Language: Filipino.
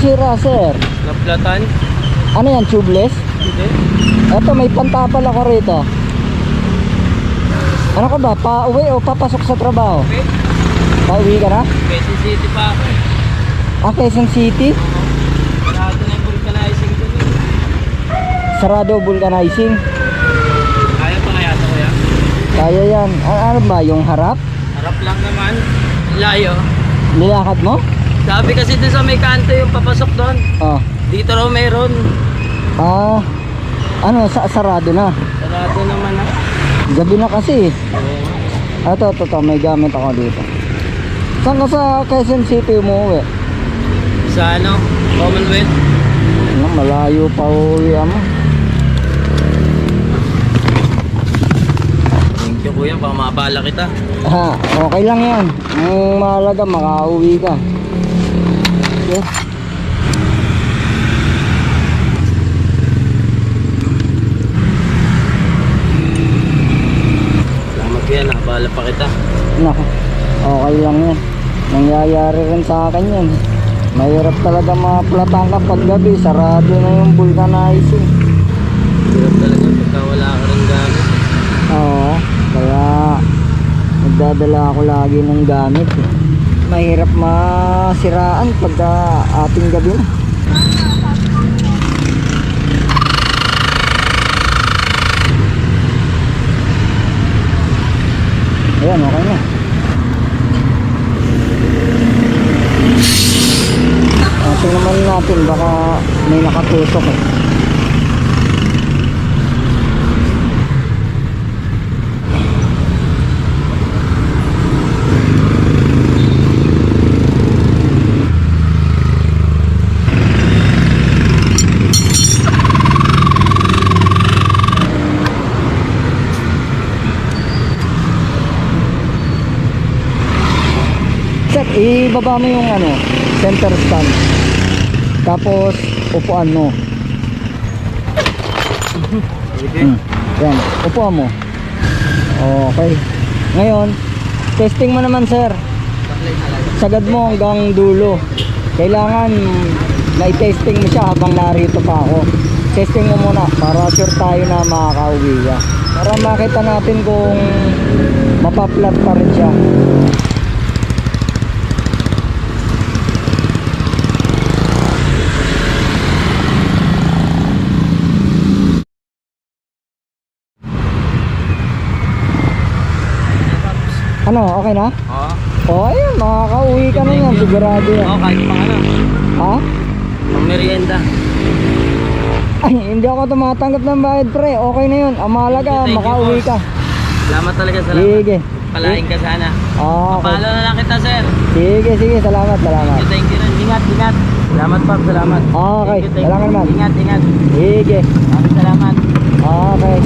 sira, sir? Naplatan? Ano yan, tubeless? Hindi. Eto, may pantapal ako rito. Ano ka ba? Pa-uwi o papasok sa trabaho? Okay. Pa-uwi ka na? Quezon City pa ako eh. Quezon City? Sarado na yung vulcanizing doon eh. Sarado vulcanizing. Kaya pa kaya ito kuya? Kaya yan. Ano ba, yung harap? Harap lang naman. Layo. Nilakad mo? Sabi kasi doon sa may kanto yung papasok doon. Oh. Dito raw meron. Ano, sarado na. Sarado naman ah. Gabi na kasi. Ito, may gamit ako dito. Saan ka sa Quezon City umuwi? Sa ano? Commonwealth. Ano, malayo pa uwi mo. Thank you kuya, baka mabala kita. Okay lang yan. Ang mahalaga, makauwi ka. Okay. Salamat kuya, nakabala pa kita. Nako, okay lang yan. Nangyayari rin sa akin yan. Mahirap talaga maplatan ka pag gabi. Sarado na yung vulcanizing. Hirap talaga pagka wala ka rin gamit. Oo, kaya nagdadala ako lagi ng gamit. Mahirap masiraan pagka ating gabi na. Ayan, okay na. Tingnan natin, baka may nakatusok eh. Check, ibaba mo yung ano, center stand. Tapos upuan mo. Yan, upuan mo. Okay. Ngayon, testing mo naman, sir. Sagad mo hanggang dulo. Kailangan na-testing mo siya habang narito pa ako. Testing mo muna para sure tayo na makakauwi ka. Para makita natin kung mapaplat pa rin siya. Ano, okay na? Oo. Oh, ayun, makakauwi ka na yan, sigurado yan. Oo, kahit pang ano. Ha? Pang merienda. Ay, hindi ako tumatanggap ng bayad, pre. Okay na yun. Ang mahalaga, Thank you, makauwi boss. ka. Salamat talaga, salamat. Sige. Palain ka sana. Okay. Papalo na lang kita, sir. Sige, salamat. Thank you rin. Ingat. Salamat, Pap. Salamat. Okay, Thank you. kailangan naman. Ingat. Sige. Salamat. Okay.